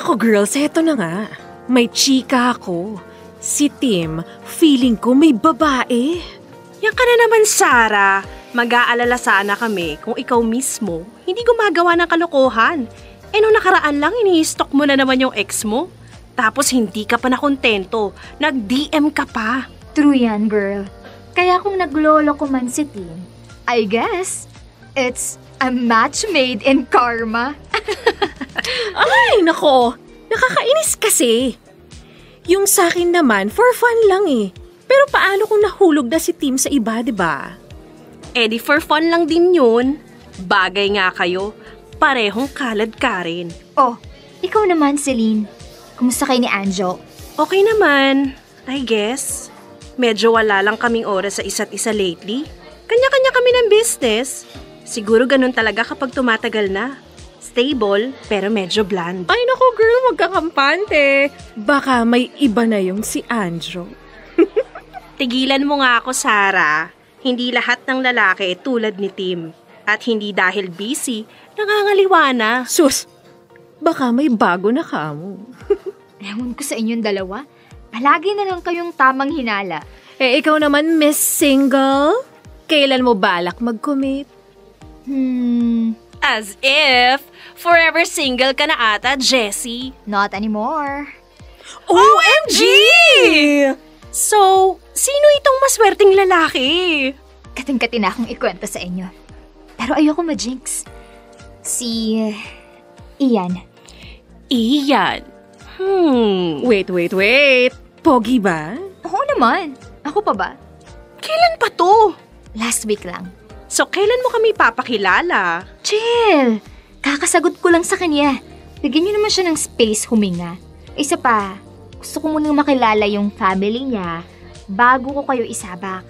Nako girls, eto na nga. May chika ako. Si Tim, feeling ko may babae. Yan ka na naman, Sarah. Mag-aalala sana kami kung ikaw mismo hindi gumagawa ng kalokohan. Nung nakaraan lang, ini-stalk mo na naman yung ex mo. Tapos hindi ka pa nakontento. Nag-DM ka pa. True yan, girl. Kaya kung naglolo ko man si Tim, I guess it's a match made in karma. Ay, nako. Nakakainis kasi. Yung sakin naman, for fun lang eh. Pero paano kung nahulog na si Tim sa iba, diba? Di for fun lang din yun. Bagay nga kayo. Parehong kalad ka rin. Oh, ikaw naman, Celine. Kumusta kayo ni Anjo? Okay naman, I guess. Medyo wala lang kaming oras sa isa't isa lately. Kanya-kanya kami ng business. Siguro ganun talaga kapag tumatagal na. Stable, pero medyo bland. Ay nako girl, magkakampante. Baka may iba na yung si Anjo. Tigilan mo nga ako, Sarah. Hindi lahat ng lalaki tulad ni Tim. At hindi dahil busy, nangangaliwa na. Sus, baka may bago na kamo. Ewan ko sa inyong dalawa. Palagi na lang kayong tamang hinala. Ikaw naman, Miss Single? Kailan mo balak mag-commit? As if forever single ka na ata, Jessie. Not anymore. OMG! So, sino itong maswerteng lalaki? Kating-kating na akong ikwento sa inyo. Pero ayoko ma-jinx. Si Ian. Ian? Wait. Pogi ba? Oo naman. Ako pa ba? Kailan pa to? Last week lang. So, kailan mo kami papakilala? Chill! Kakasagot ko lang sa kanya. Bigyan niyo naman siya ng space huminga. Isa pa, gusto ko munang makilala yung family niya bago ko kayo isabak.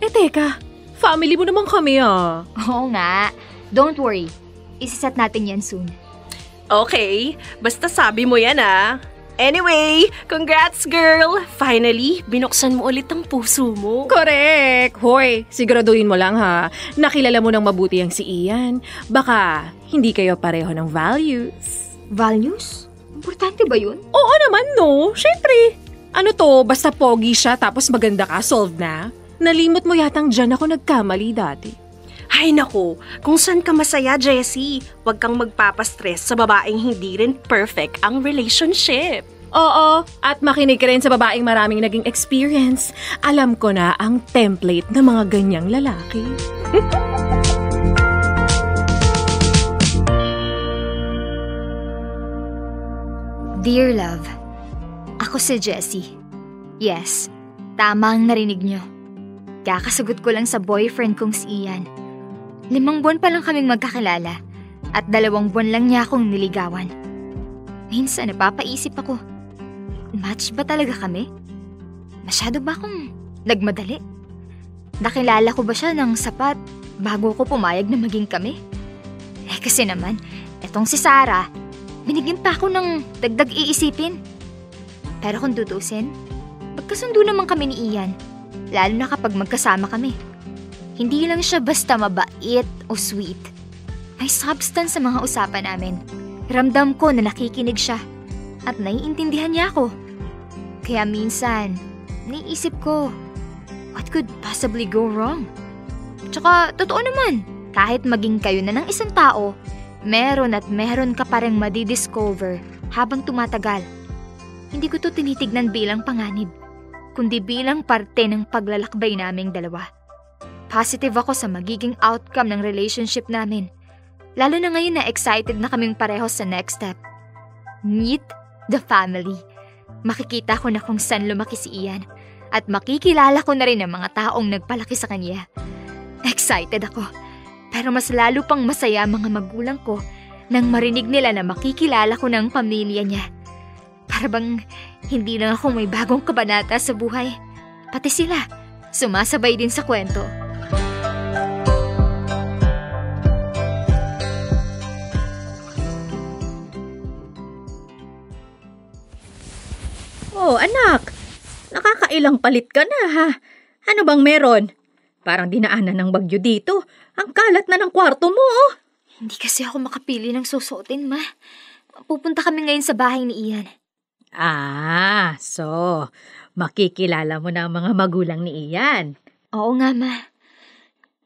Teka. Family mo naman kami ah. Oo nga. Don't worry. Isisat natin yan soon. Okay. Basta sabi mo yan ah. Anyway, congrats girl! Finally, binuksan mo ulit ang puso mo. Correct! Hoy, siguraduhin mo lang ha. Nakilala mo ng mabuti ang si Ian. Baka hindi kayo pareho ng values. Values? Importante ba yun? Oo naman no. Siyempre. Ano to, basta pogi siya tapos maganda ka, solved na? Nalimot mo yatang dyan ako nagkamali dati. Ay nako, kung saan ka masaya, Jessie, huwag kang magpapastress sa babaeng hindi rin perfect ang relationship. Oo, at makinig ka rin sa babaeng maraming naging experience. Alam ko na ang template ng mga ganyang lalaki. Dear love, ako si Jessie. Yes, tama ang narinig niyo. Kakasagot ko lang sa boyfriend kong si Ian. 5 buwan pa lang kaming magkakilala at 2 buwan lang niya akong niligawan. Minsan napapaisip ako, match ba talaga kami? Masyado ba akong nagmadali? Nakilala ko ba siya ng sapat bago ko pumayag na maging kami? Kasi naman, etong si Sarah, binigyan pa ako ng dagdag iisipin. Pero kung tutusin, magkasundo naman kami ni Ian, lalo na kapag magkasama kami. Hindi lang siya basta mabait o sweet. May substance sa mga usapan namin. Ramdam ko na nakikinig siya at naiintindihan niya ako. Kaya minsan, naiisip ko, what could possibly go wrong? Tsaka, totoo naman, kahit maging kayo na ng isang tao, meron at meron ka parang madidiscover habang tumatagal. Hindi ko to tinitignan bilang panganib, kundi bilang parte ng paglalakbay naming dalawa. Positive ako sa magiging outcome ng relationship namin. Lalo na ngayon na excited na kaming pareho sa next step. Meet the family. Makikita ko na kung saan lumaki si Ian at makikilala ko na rin ang mga taong nagpalaki sa kanya. Excited ako. Pero mas lalo pang masaya ang mga magulang ko nang marinig nila na makikilala ko ng pamilya niya. Para bang hindi lang ako may bagong kabanata sa buhay. Pati sila, sumasabay din sa kwento. Oh, anak. Nakakailang palit ka na, ha? Ano bang meron? Parang dinaanan ng bagyo dito. Ang kalat na ng kwarto mo, oh. Hindi kasi ako makapili ng susuotin, ma. Pupunta kami ngayon sa bahay ni Ian. So, makikilala mo na ang mga magulang ni Ian. Oo nga, Ma.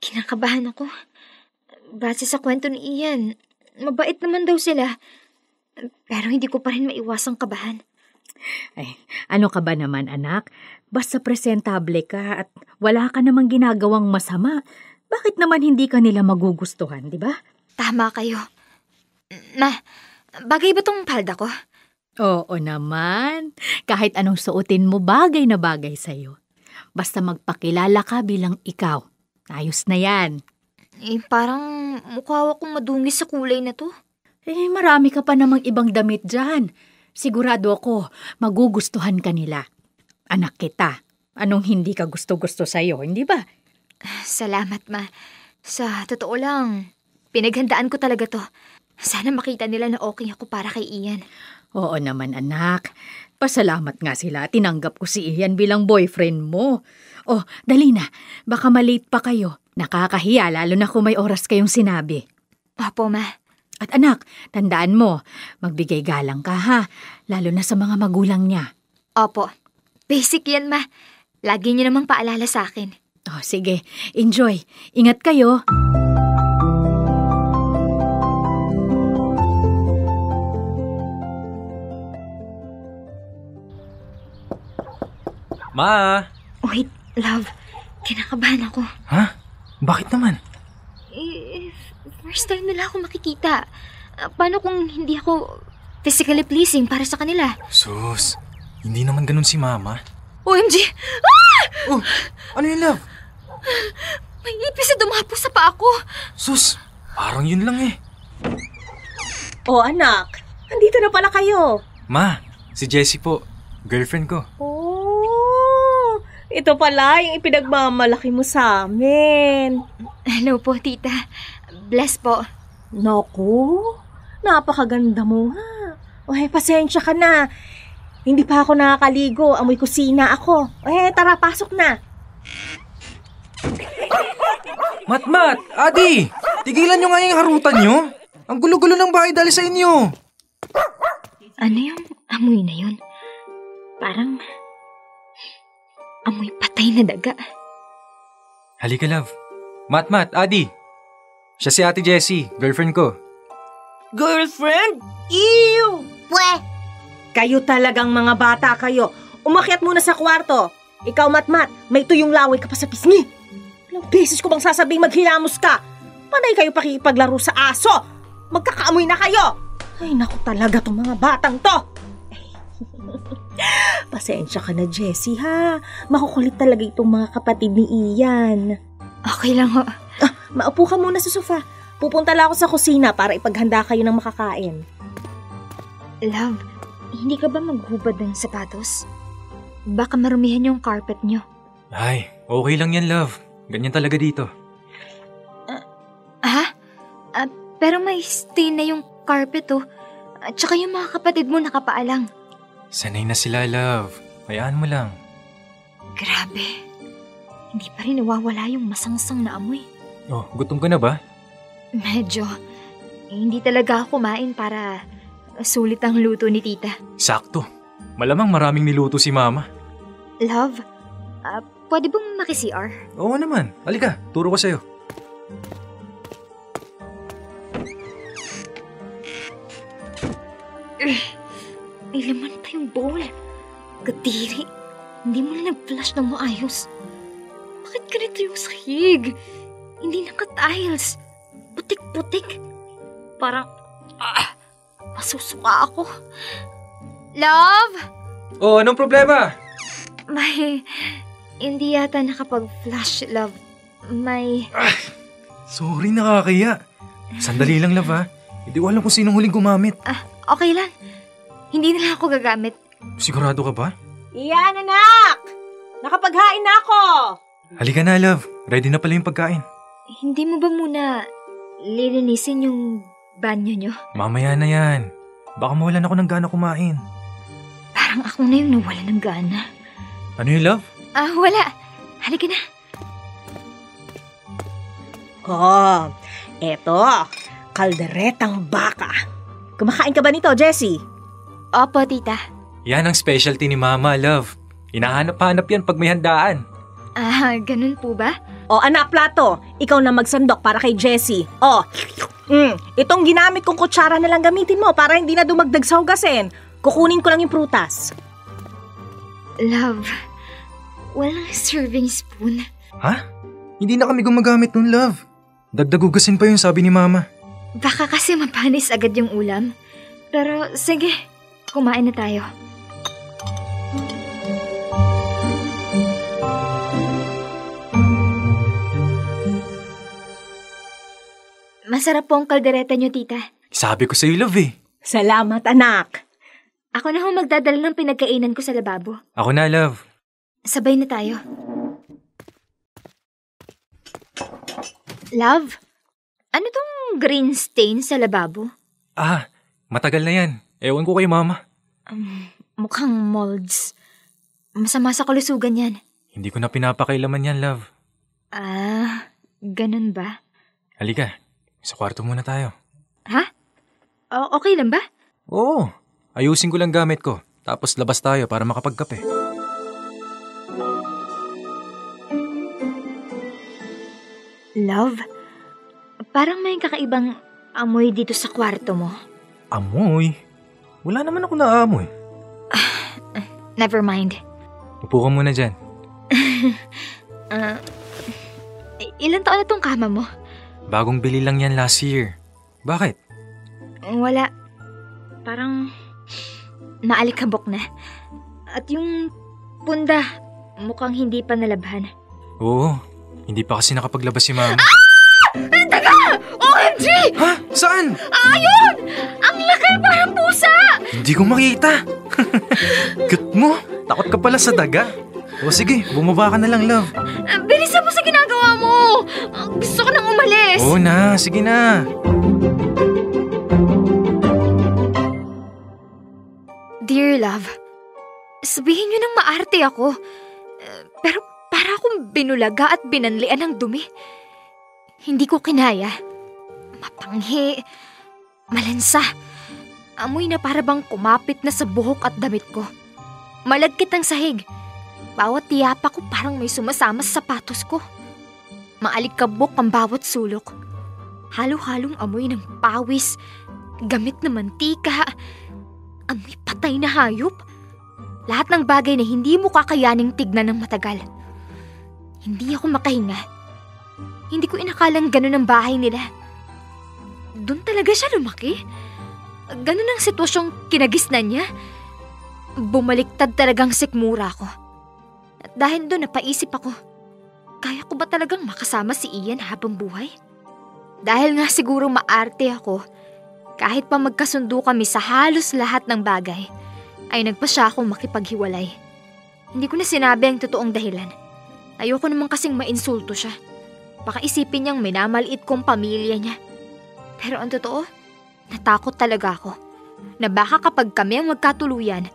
Kinakabahan ako. Base sa kwento ni Ian, mabait naman daw sila. Pero hindi ko pa rin maiwasang kabahan. Ay, ano ka ba naman, anak? Basta presentable ka at wala ka namang ginagawang masama. Bakit naman hindi ka nila magugustuhan, di ba? Tama kayo. Ma, bagay ba tong palda ko? Oo naman. Kahit anong suotin mo, bagay na bagay sa'yo. Basta magpakilala ka bilang ikaw. Ayos na yan. Parang mukha akong madungis sa kulay na to. Marami ka pa namang ibang damit dyan. Sigurado ako, magugustuhan ka nila. Anak kita, anong hindi ka gusto-gusto sa'yo, hindi ba? Salamat, Ma. Sa totoo lang, pinaghandaan ko talaga to. Sana makita nila na okay ako para kay Ian. Oo naman, anak. Pasalamat nga sila. Tinanggap ko si Ian bilang boyfriend mo. Oh, dali na. Baka malate pa kayo. Nakakahiya lalo na kung may oras kayong sinabi. Opo, Ma. At anak, tandaan mo, magbigay galang ka ha. Lalo na sa mga magulang niya. Opo. Basic yan, Ma. Lagi niyo namang paalala sa akin. Oh, sige. Enjoy. Ingat kayo. Ma! Wait, love. Kinakabahan ako. Ha? Bakit naman? First time nila ako makikita. Paano kung hindi ako physically pleasing para sa kanila? Sus, hindi naman ganun si Mama. OMG! Ah! Oh, ano yun, love? May ipis na dumapo sa paa ko. Sus, parang yun lang eh. Oh, anak. Andito na pala kayo. Ma, si Jessie po. Girlfriend ko. Oh, ito pala yung ipinagmamalaki mo sa amin. Hello po, tita. Bless po. Naku, napakaganda mo ha. Oy, pasensya ka na. Hindi pa ako nakakaligo. Amoy kusina ako. Tara, pasok na. Matmat! Adi! Tigilan nyo nga yung harutan nyo. Ang gulo-gulo ng bahay dahil sa inyo. Ano yung amoy na yun? Parang amoy patay na daga. Halika, love. Matmat, Adi. Siya si Ate Jessie, girlfriend ko. Girlfriend? Ew! Pwe! Kayo talagang mga bata kayo. Umakyat muna sa kwarto. Ikaw, Matmat, may tuyong laway ka pa sa pisngi. Ilang beses ko bang sasabing maghilamos ka? Panay kayo pakipaglaro sa aso. Magkakaamoy na kayo. Ay, naku talaga tong mga batang to. Pasensya ka na, Jessie, ha? Makukulit talaga itong mga kapatid ni Ian. Okay lang ho. Maupo ka muna sa sofa. Pupunta lang ako sa kusina para ipaghanda kayo ng makakain. Love, hindi ka ba maghubad ng sapatos? Baka marumihan yung carpet nyo. Ay, okay lang yan, love. Ganyan talaga dito. Pero may stain na yung carpet oh. At saka yung mga kapatid mo nakapaalang. Sanay na sila, love. Hayaan mo lang. Grabe. Hindi pa rin nawawala yung masangsang na amoy. Oh, gutom ka na ba? Medyo. Hindi talaga ako kumain para sulit ang luto ni tita. Sakto. Malamang maraming niluto si Mama. Love, pwede bang maki-CR? Oo naman. Halika, turo ko sa'yo. May laman pa yung bowl. Kadiri. Hindi mo na nag-flush ng maayos. Bakit ganito yung sahig? Hindi naka-tiles. Putik-putik. Parang, masusuka ako. Love? Oh, anong problema? May, hindi yata nakapag-flush, love. May... Sorry, nakakaya. Sandali lang, love, ha? Hindi ko alam kung sinong huling gumamit. Okay lang. Hindi na lang ako gagamit. Sigurado ka ba? Iyan, anak! Nakapaghain na ako! Halika na, love. Ready na pala yung pagkain. Hindi mo ba muna lilinisin yung banyo nyo? Mamaya na yan. Baka mawalan ako ng gana kumain. Parang ako na yung nawala ng gana. Ano yun, love? Wala. Halika na. Oh, eto. Kalderetang baka. Kumakain ka ba nito, Jessie? Opo, tita. Yan ang specialty ni Mama, love. Hinahanap-hanap yan pag may handaan. Ganun po ba? O anak, Plato, ikaw na magsandok para kay Jessie. O, itong ginamit kong kutsara na lang gamitin mo para hindi na dumagdag sa hugasin. Kukunin ko lang yung prutas. Love, walang serving spoon. Ha? Hindi na kami gumagamit nun, love. Dagdag hugasin pa yun, sabi ni Mama. Baka kasi mapanis agad yung ulam. Pero sige, kumain na tayo. Masarap po ang kaldereta niyo, tita. Sabi ko sa'yo, love eh. Salamat, anak. Ako na ho magdadala ng pinagkainan ko sa lababo. Ako na, love. Sabay na tayo. Love, ano tong green stain sa lababo? Matagal na yan. Ewan ko kay Mama. Mukhang molds. Masama sa kalusugan yan. Hindi ko na pinapakailaman yan, love. Ganun ba? Halika, sa kwarto muna tayo. Ha? Okay lang ba? Oo, ayusin ko lang gamit ko. Tapos labas tayo para makapagkape. Love, parang may kakaibang amoy dito sa kwarto mo. Amoy? Wala naman ako naamoy. Never mind. Upo ka muna dyan. Ilan taon na tong kama mo? Bagong bili lang yan last year. Bakit? Wala. Parang naalikabok na. At yung punda, mukhang hindi pa nalabhan. Oo, hindi pa kasi nakapaglabas si Mama. Taga! OMG! Ha? Saan? Ayun! Ang laki, parang pusa! Hindi ko makita. Cute mo. Takot ka pala sa daga. O sige, bumaba ka na lang, love. Bilisan mo sa ginagawa mo! Gusto ko nang umalis! Oo na, sige na. Dear love, sabihin niyo nang maarte ako. Pero para akong binulaga at binanlian ng dumi. Hindi ko kinaya. Mapanghi, malansa. Amoy na para bang kumapit na sa buhok at damit ko. Malagkit ang sahig. Bawat tiyapa ko parang may sumasama sa sapatos ko. Maalikabok ang bawat sulok. Halo-halong amoy ng pawis, gamit na mantika, amoy patay na hayop. Lahat ng bagay na hindi mo kakayaning tignan ng matagal. Hindi ako makahinga. Hindi ko inakalang ganun ang bahay nila. Doon talaga siya lumaki. Ganun ang sitwasyong kinagisnan niya. Bumaliktad talagang sikmura ko. At dahil doon napaisip ako, kaya ko ba talagang makasama si Ian habang buhay? Dahil nga siguro maarte ako, kahit pa magkasundo kami sa halos lahat ng bagay, ay nagpa siya akong makipaghiwalay. Hindi ko na sinabi ang totoong dahilan. Ayoko naman kasing mainsulto siya. Baka isipin niyang minamaliit kong pamilya niya. Pero ang totoo, natakot talaga ako na baka kapag kami ang magkatuluyan,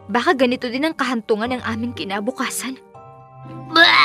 baka ganito din ang kahantungan ng aming kinabukasan. Blah!